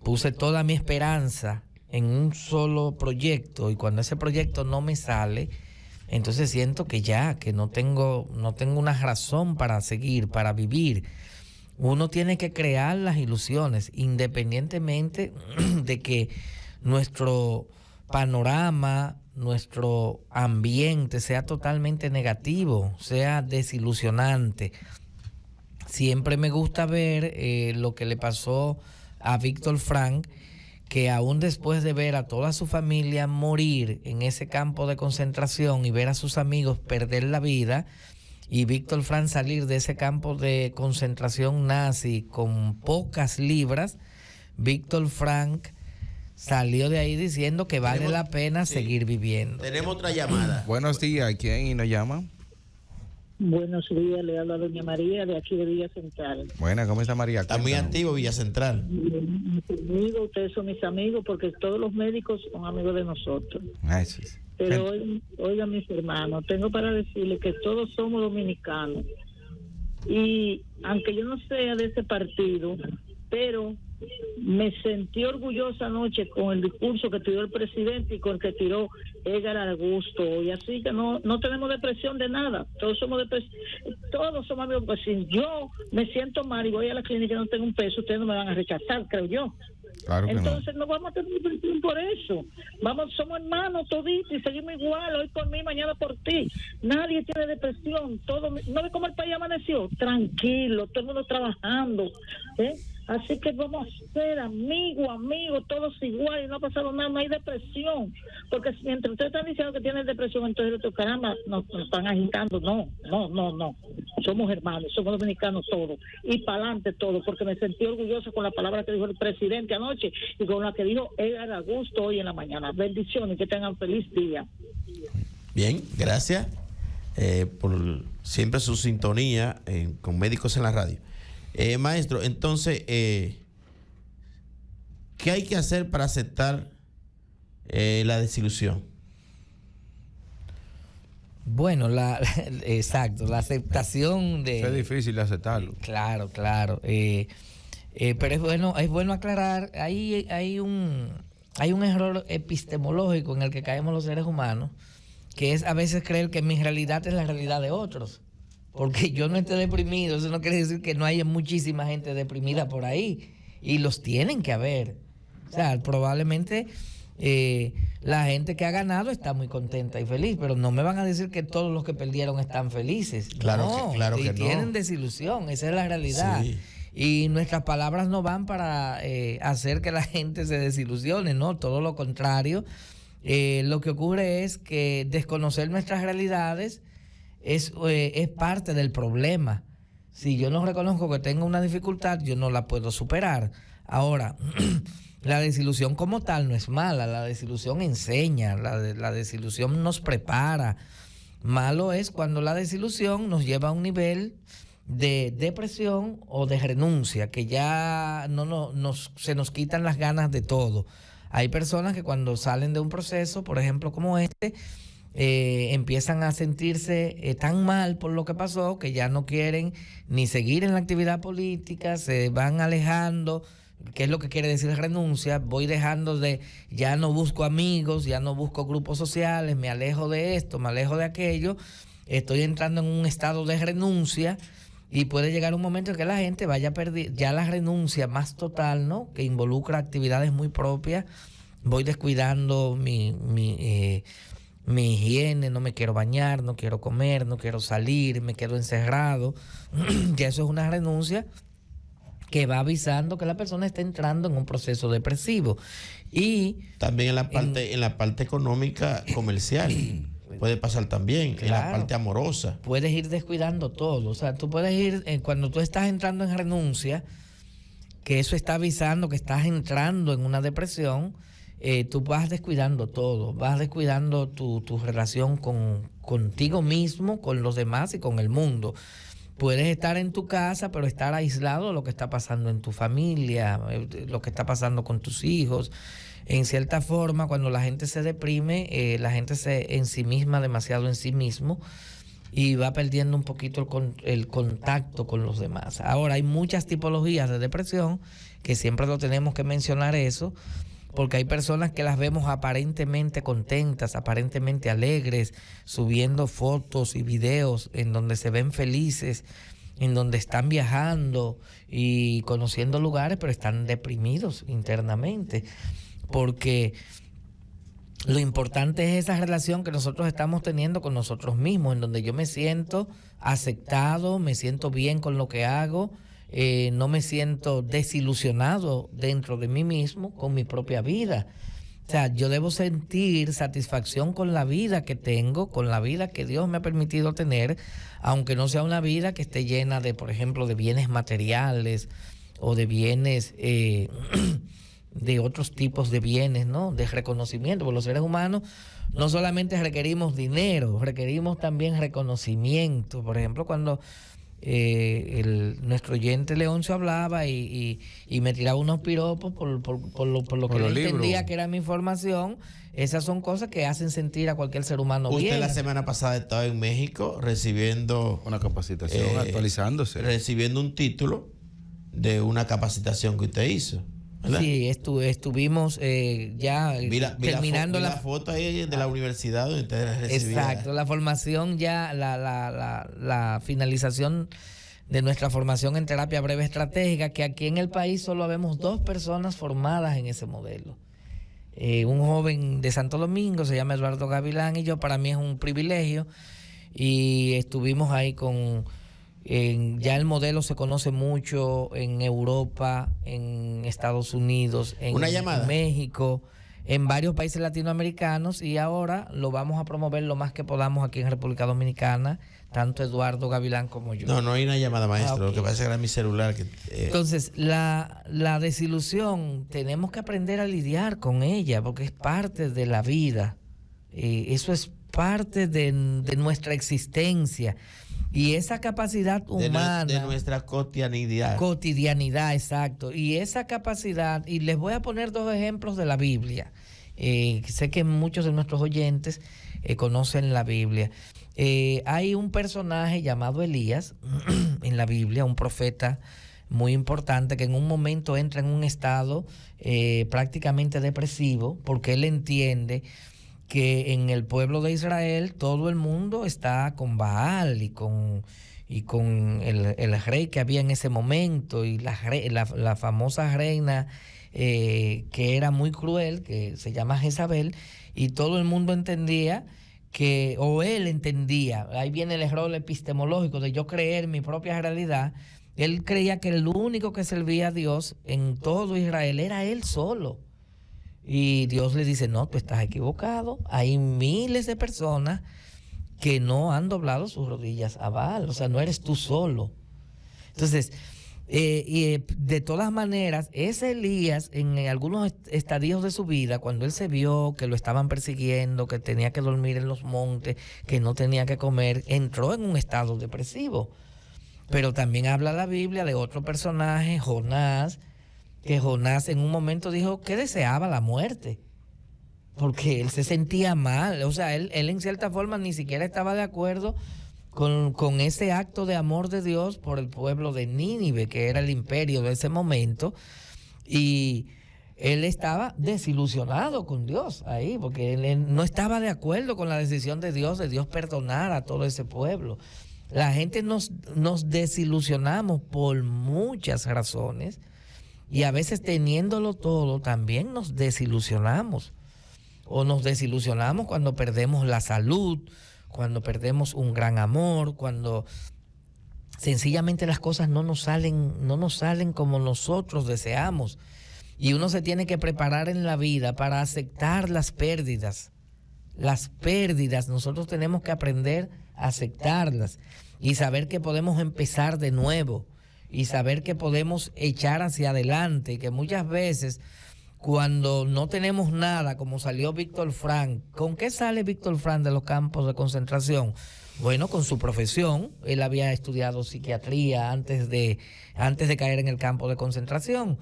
puse toda mi esperanza en un solo proyecto y cuando ese proyecto no me sale, entonces siento que no tengo una razón para seguir, para vivir. Uno tiene que crear las ilusiones, independientemente de que nuestro panorama, nuestro ambiente sea totalmente negativo, sea desilusionante. Siempre me gusta ver lo que le pasó a Víctor Frank, que aún después de ver a toda su familia morir en ese campo de concentración y ver a sus amigos perder la vida, y Víctor Frank salir de ese campo de concentración nazi con pocas libras, Víctor Frank salió de ahí diciendo que vale la pena seguir viviendo. Tenemos otra llamada. Buenos días, ¿quién nos llama? Buenos días, le habla doña María de aquí de Villa Central. Buena, ¿cómo está María? Está muy activo Villa Central. Ustedes son mis amigos porque todos los médicos son amigos de nosotros. Sí. Pero oigan mis hermanos, tengo para decirles que todos somos dominicanos y aunque yo no sea de ese partido, pero me sentí orgullosa anoche con el discurso que tiró el presidente y con el que tiró Edgar Augusto, y así que no tenemos depresión de nada, todos somos amigos, porque si yo me siento mal y voy a la clínica y no tengo un peso, ustedes no me van a rechazar, creo yo. Claro que entonces no vamos a tener depresión por eso, somos hermanos toditos y seguimos igual, hoy por mí, mañana por ti, nadie tiene depresión, no ve cómo el país amaneció, tranquilo, todo el mundo trabajando, Así que vamos a ser amigos, todos iguales, no ha pasado nada, no hay depresión. Porque mientras ustedes están diciendo que tienen depresión, entonces otros caramba nos están agitando. No. Somos hermanos, somos dominicanos todos. Y para adelante todos, porque me sentí orgulloso con la palabra que dijo el presidente anoche y con la que dijo Edgar Augusto hoy en la mañana. Bendiciones, que tengan feliz día. Bien, gracias por siempre su sintonía con Médicos en la Radio. Maestro, entonces, ¿qué hay que hacer para aceptar la desilusión? Bueno, exacto, la aceptación de... Es difícil de aceptarlo. Claro. Pero es bueno aclarar, hay un error epistemológico en el que caemos los seres humanos, que es a veces creer que mi realidad es la realidad de otros. Porque yo no esté deprimido, eso no quiere decir que no haya muchísima gente deprimida por ahí. Y los tienen que haber. O sea, probablemente la gente que ha ganado está muy contenta y feliz, pero no me van a decir que todos los que perdieron están felices. Claro que no. Tienen desilusión, esa es la realidad. Sí. Y nuestras palabras no van para hacer que la gente se desilusione, no, todo lo contrario. Lo que ocurre es que desconocer nuestras realidades es parte del problema. Si yo no reconozco que tengo una dificultad, yo no la puedo superar. Ahora, la desilusión como tal no es mala, la desilusión enseña, la desilusión nos prepara. Malo es cuando la desilusión nos lleva a un nivel de depresión o de renuncia, que ya se nos quitan las ganas de todo. Hay personas que cuando salen de un proceso, por ejemplo, como este, empiezan a sentirse tan mal por lo que pasó que ya no quieren ni seguir en la actividad política, se van alejando. ¿Qué es lo que quiere decir renuncia? Voy dejando ya no busco amigos, ya no busco grupos sociales, me alejo de esto, me alejo de aquello, estoy entrando en un estado de renuncia y puede llegar un momento en que la gente vaya a perder ya la renuncia más total, ¿no? Que involucra actividades muy propias, voy descuidando mi higiene, no me quiero bañar, no quiero comer, no quiero salir, me quedo encerrado. Ya eso es una renuncia que va avisando que la persona está entrando en un proceso depresivo. Y también en la parte económica, comercial, puede pasar también, claro, en la parte amorosa. Puedes ir descuidando todo. O sea, tú puedes ir, cuando tú estás entrando en renuncia, que eso está avisando que estás entrando en una depresión, tú vas descuidando todo, vas descuidando tu relación contigo mismo, con los demás y con el mundo. Puedes estar en tu casa, pero estar aislado de lo que está pasando en tu familia, lo que está pasando con tus hijos. En cierta forma, cuando la gente se deprime, la gente se ensimisma demasiado en sí mismo y va perdiendo un poquito el contacto con los demás. Ahora, hay muchas tipologías de depresión, que siempre lo tenemos que mencionar eso, porque hay personas que las vemos aparentemente contentas, aparentemente alegres, subiendo fotos y videos en donde se ven felices, en donde están viajando y conociendo lugares, pero están deprimidos internamente, porque lo importante es esa relación que nosotros estamos teniendo con nosotros mismos, en donde yo me siento aceptado, me siento bien con lo que hago, no me siento desilusionado dentro de mí mismo con mi propia vida. O sea, yo debo sentir satisfacción con la vida que tengo, con la vida que Dios me ha permitido tener, aunque no sea una vida que esté llena de, por ejemplo, de bienes materiales o de bienes, de otros tipos de bienes, ¿no? De reconocimiento. Porque los seres humanos no solamente requerimos dinero, requerimos también reconocimiento. Por ejemplo, cuando nuestro oyente Leoncio hablaba y me tiraba unos piropos por lo que él entendía que era mi información. Esas son cosas que hacen sentir a cualquier ser humano bien. Usted la semana pasada estaba en México recibiendo una capacitación, actualizándose, recibiendo un título de una capacitación que usted hizo, ¿verdad? Sí, estuvimos ya terminando la foto ahí de la universidad donde usted recibía. Exacto, la formación ya, la finalización de nuestra formación en terapia breve estratégica, que aquí en el país solo habemos 2 personas formadas en ese modelo. Un joven de Santo Domingo, se llama Eduardo Gavilán, y yo, para mí es un privilegio, y estuvimos ahí con Ya el modelo se conoce mucho en Europa, en Estados Unidos, en México, en varios países latinoamericanos, y ahora lo vamos a promover lo más que podamos aquí en República Dominicana, tanto Eduardo Gavilán como yo. No hay una llamada, maestro. Lo que pasa es que era mi celular. Entonces, la desilusión, tenemos que aprender a lidiar con ella, porque es parte de la vida. Eso es parte de nuestra existencia. Y esa capacidad humana... De nuestra cotidianidad. Cotidianidad, exacto. Y esa capacidad, y les voy a poner 2 ejemplos de la Biblia. Sé que muchos de nuestros oyentes conocen la Biblia. Hay un personaje llamado Elías en la Biblia, un profeta muy importante, que en un momento entra en un estado prácticamente depresivo, porque él entiende que en el pueblo de Israel todo el mundo está con Baal y con el rey que había en ese momento, y la famosa reina que era muy cruel, que se llama Jezabel, y todo el mundo entendía él entendía, ahí viene el error epistemológico de yo creer mi propia realidad. Él creía que el único que servía a Dios en todo Israel era él solo. Y Dios le dice, no, tú estás equivocado. Hay miles de personas que no han doblado sus rodillas a Baal. O sea, no eres tú solo. Entonces, de todas maneras, ese Elías, en algunos estadios de su vida, cuando él se vio que lo estaban persiguiendo, que tenía que dormir en los montes, que no tenía que comer, entró en un estado depresivo. Pero también habla la Biblia de otro personaje, Jonás, que Jonás en un momento dijo que deseaba la muerte, porque él se sentía mal. O sea, él en cierta forma ni siquiera estaba de acuerdo con ese acto de amor de Dios por el pueblo de Nínive, que era el imperio de ese momento, y él estaba desilusionado con Dios ahí, porque él no estaba de acuerdo con la decisión de Dios perdonar a todo ese pueblo. La gente nos desilusionamos por muchas razones, y a veces teniéndolo todo también nos desilusionamos. O nos desilusionamos cuando perdemos la salud, cuando perdemos un gran amor, cuando sencillamente las cosas no nos salen como nosotros deseamos. Y uno se tiene que preparar en la vida para aceptar las pérdidas. Las pérdidas, nosotros tenemos que aprender a aceptarlas y saber que podemos empezar de nuevo. Y saber que podemos echar hacia adelante, que muchas veces cuando no tenemos nada, como salió Víctor Frank, ¿con qué sale Víctor Frank de los campos de concentración? Bueno, con su profesión. Él había estudiado psiquiatría antes de caer en el campo de concentración.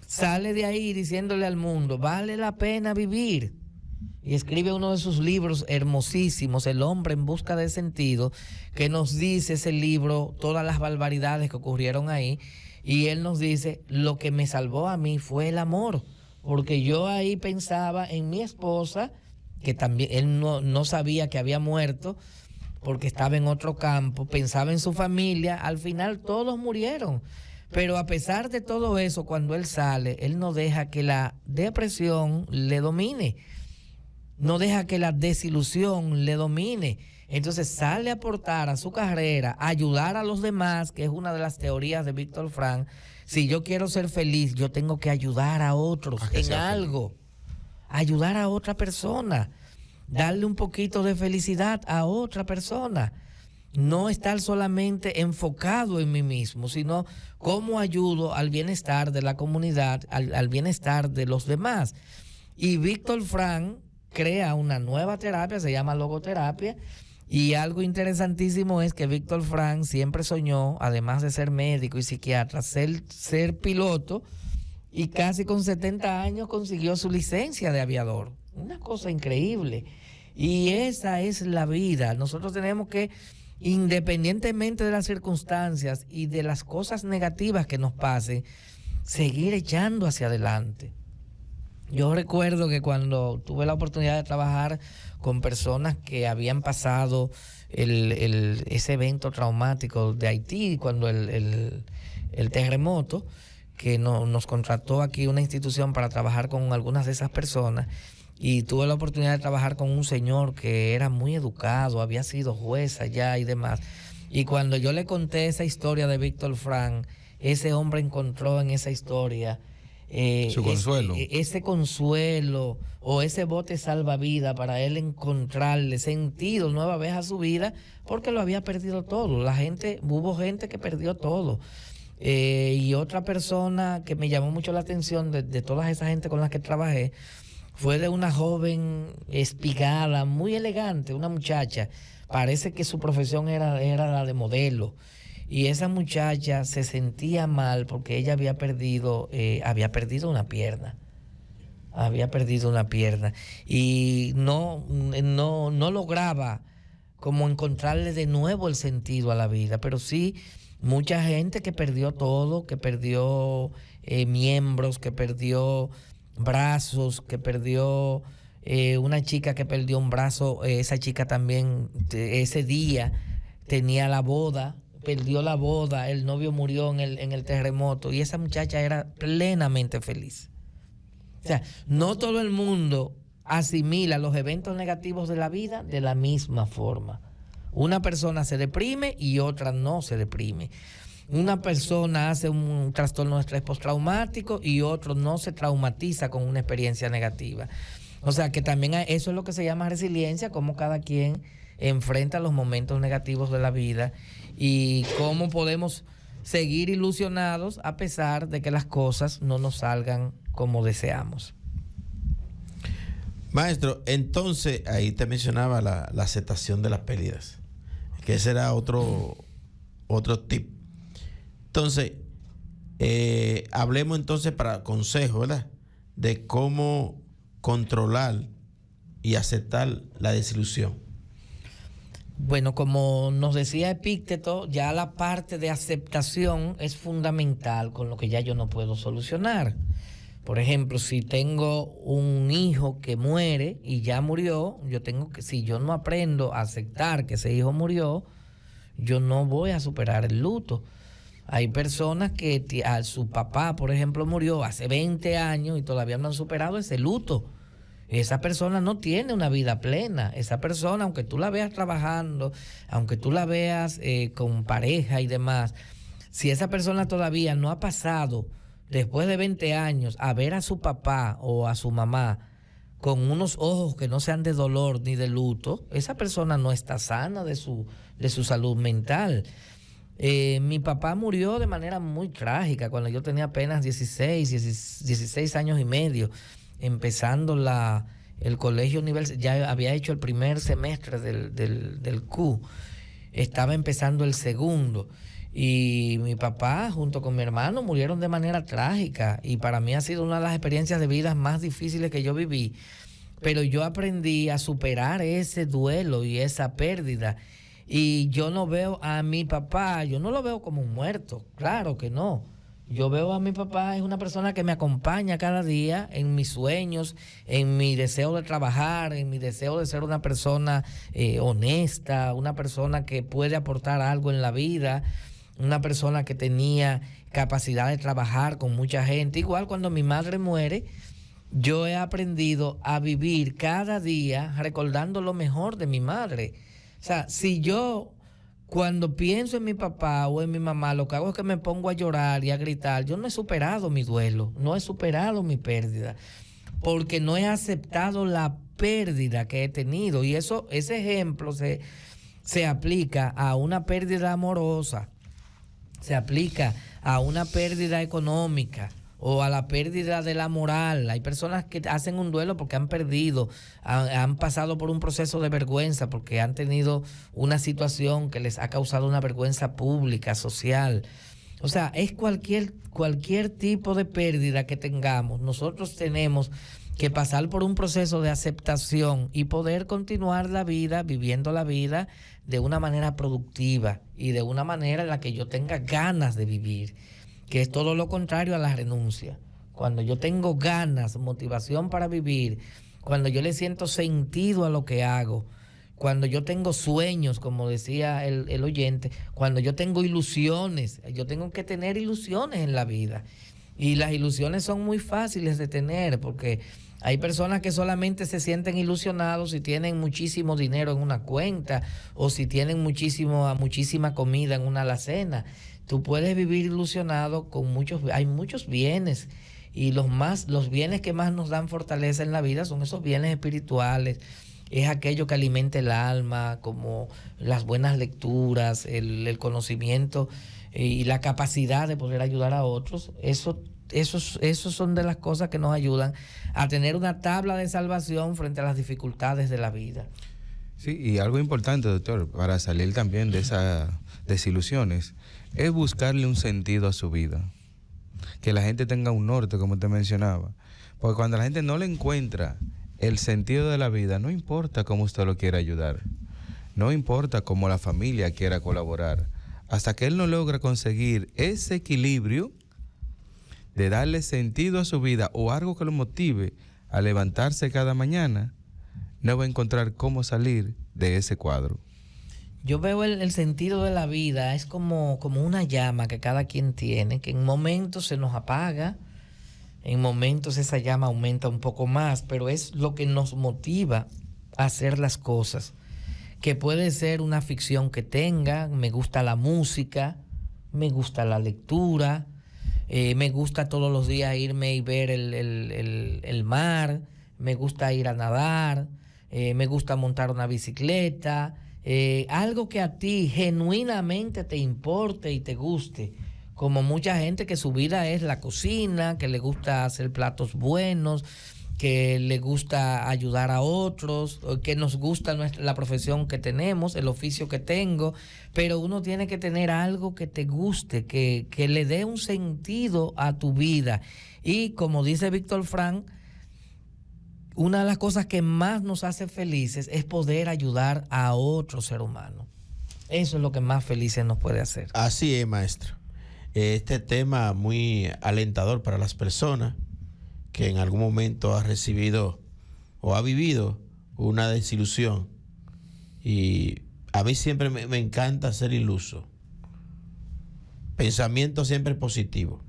Sale de ahí diciéndole al mundo, vale la pena vivir. Y escribe uno de sus libros hermosísimos, El hombre en busca de sentido, que nos dice ese libro todas las barbaridades que ocurrieron ahí. Y él nos dice, lo que me salvó a mí fue el amor, porque yo ahí pensaba en mi esposa, que también él no sabía que había muerto porque estaba en otro campo, pensaba en su familia, al final todos murieron. Pero a pesar de todo eso, cuando él sale, él no deja que la depresión le domine. No deja que la desilusión le domine. Entonces sale a aportar a su carrera, a ayudar a los demás, que es una de las teorías de Víctor Frank. Si yo quiero ser feliz, yo tengo que ayudar a otros en algo. Ayudar a otra persona. Darle un poquito de felicidad a otra persona. No estar solamente enfocado en mí mismo, sino cómo ayudo al bienestar de la comunidad, al bienestar de los demás. Y Víctor Frank crea una nueva terapia, se llama logoterapia, y algo interesantísimo es que Víctor Frank siempre soñó, además de ser médico y psiquiatra, ser piloto, y casi con 70 años consiguió su licencia de aviador. Una cosa increíble. Y esa es la vida. Nosotros tenemos que, independientemente de las circunstancias y de las cosas negativas que nos pasen, seguir echando hacia adelante. Yo recuerdo que cuando tuve la oportunidad de trabajar con personas que habían pasado ese evento traumático de Haití, cuando el terremoto, que nos contrató aquí una institución para trabajar con algunas de esas personas, y tuve la oportunidad de trabajar con un señor que era muy educado, había sido juez allá y demás, Y cuando yo le conté esa historia de Víctor Frank, ese hombre encontró en esa historia su consuelo. Ese consuelo o ese bote salvavidas para él encontrarle sentido nueva vez a su vida, porque lo había perdido todo. Hubo gente que perdió todo. Y otra persona que me llamó mucho la atención de toda esa gente con la que trabajé fue de una joven espigada, muy elegante, una muchacha. Parece que su profesión era la de modelo. Y esa muchacha se sentía mal porque ella había perdido una pierna. Había perdido una pierna. Y no lograba como encontrarle de nuevo el sentido a la vida. Pero sí, mucha gente que perdió todo, que perdió miembros, que perdió brazos, que perdió una chica que perdió un brazo. Esa chica también ese día tenía la boda. Perdió la boda, el novio murió en el terremoto y esa muchacha era plenamente feliz. O sea, no todo el mundo asimila los eventos negativos de la vida de la misma forma. Una persona se deprime y otra no se deprime. Una persona hace un trastorno de estrés postraumático y otro no se traumatiza con una experiencia negativa. O sea, que también eso es lo que se llama resiliencia, cómo cada quien enfrenta los momentos negativos de la vida y cómo podemos seguir ilusionados a pesar de que las cosas no nos salgan como deseamos. Maestro, entonces ahí te mencionaba la aceptación de las pérdidas, que ese era otro tip. Entonces, hablemos entonces para consejo, ¿verdad? De cómo controlar y aceptar la desilusión. Bueno, como nos decía Epícteto, ya la parte de aceptación es fundamental con lo que ya yo no puedo solucionar. Por ejemplo, si tengo un hijo que muere y ya murió, si yo no aprendo a aceptar que ese hijo murió, yo no voy a superar el luto. Hay personas que su papá, por ejemplo, murió hace 20 años y todavía no han superado ese luto. Esa persona no tiene una vida plena. Esa persona, aunque tú la veas trabajando, aunque tú la veas con pareja y demás, si esa persona todavía no ha pasado, después de 20 años, a ver a su papá o a su mamá con unos ojos que no sean de dolor ni de luto, esa persona no está sana de su salud mental. Mi papá murió de manera muy trágica cuando yo tenía apenas 16 años y medio. Empezando el colegio universitario, ya había hecho el primer semestre del Q, estaba empezando el segundo y mi papá junto con mi hermano murieron de manera trágica y para mí ha sido una de las experiencias de vida más difíciles que yo viví, pero yo aprendí a superar ese duelo y esa pérdida y yo no veo a mi papá, yo no lo veo como un muerto, claro que no. Yo veo a mi papá, es una persona que me acompaña cada día en mis sueños, en mi deseo de trabajar, en mi deseo de ser una persona honesta, una persona que puede aportar algo en la vida, una persona que tenía capacidad de trabajar con mucha gente. Igual cuando mi madre muere, yo he aprendido a vivir cada día recordando lo mejor de mi madre. O sea, si yo cuando pienso en mi papá o en mi mamá, lo que hago es que me pongo a llorar y a gritar. Yo no he superado mi duelo, no he superado mi pérdida, porque no he aceptado la pérdida que he tenido. Y ese ejemplo se aplica a una pérdida amorosa, se aplica a una pérdida económica o a la pérdida de la moral. Hay personas que hacen un duelo porque han perdido, han pasado por un proceso de vergüenza, porque han tenido una situación que les ha causado una vergüenza pública, social. O sea, es cualquier tipo de pérdida que tengamos. Nosotros tenemos que pasar por un proceso de aceptación y poder continuar la vida, viviendo la vida de una manera productiva y de una manera en la que yo tenga ganas de vivir, que es todo lo contrario a la renuncia. Cuando yo tengo ganas, motivación para vivir, cuando yo le siento sentido a lo que hago, cuando yo tengo sueños, como decía el oyente, cuando yo tengo ilusiones, yo tengo que tener ilusiones en la vida. Y las ilusiones son muy fáciles de tener porque hay personas que solamente se sienten ilusionados si tienen muchísimo dinero en una cuenta o si tienen muchísima comida en una alacena. Tú puedes vivir ilusionado con hay muchos bienes y los bienes que más nos dan fortaleza en la vida son esos bienes espirituales. Es aquello que alimenta el alma, como las buenas lecturas, el conocimiento y la capacidad de poder ayudar a otros. Esos son de las cosas que nos ayudan a tener una tabla de salvación frente a las dificultades de la vida. Sí, y algo importante, doctor, para salir también de esas desilusiones, es buscarle un sentido a su vida. Que la gente tenga un norte, como usted mencionaba. Porque cuando la gente no le encuentra el sentido de la vida, no importa cómo usted lo quiera ayudar, no importa cómo la familia quiera colaborar, hasta que él no logra conseguir ese equilibrio de darle sentido a su vida o algo que lo motive a levantarse cada mañana, no va a encontrar cómo salir de ese cuadro. Yo veo el sentido de la vida, es como una llama que cada quien tiene, que en momentos se nos apaga, en momentos esa llama aumenta un poco más, pero es lo que nos motiva a hacer las cosas, que puede ser una ficción que tenga, me gusta la música, me gusta la lectura, me gusta todos los días irme y ver el mar, me gusta ir a nadar, me gusta montar una bicicleta, algo que a ti genuinamente te importe y te guste, como mucha gente que su vida es la cocina, que le gusta hacer platos buenos, que le gusta ayudar a otros, que nos gusta la profesión que tenemos, el oficio que tengo, pero uno tiene que tener algo que te guste, que le dé un sentido a tu vida. Y como dice Víctor Frank, una de las cosas que más nos hace felices es poder ayudar a otro ser humano. Eso es lo que más felices nos puede hacer. Así es, maestro. Este tema muy alentador para las personas que en algún momento ha recibido o ha vivido una desilusión. Y a mí siempre me encanta ser iluso. Pensamiento siempre positivo.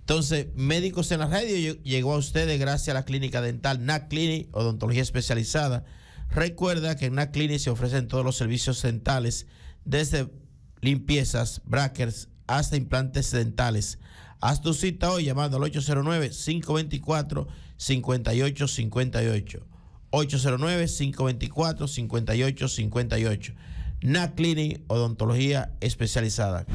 Entonces, Médicos en la Radio llegó a ustedes gracias a la clínica dental NAC Clinic, odontología especializada. Recuerda que en NAC Clinic se ofrecen todos los servicios dentales, desde limpiezas, brackets, hasta implantes dentales. Haz tu cita hoy llamando al 809-524-5858. 809-524-5858. NAC Clinic, odontología especializada.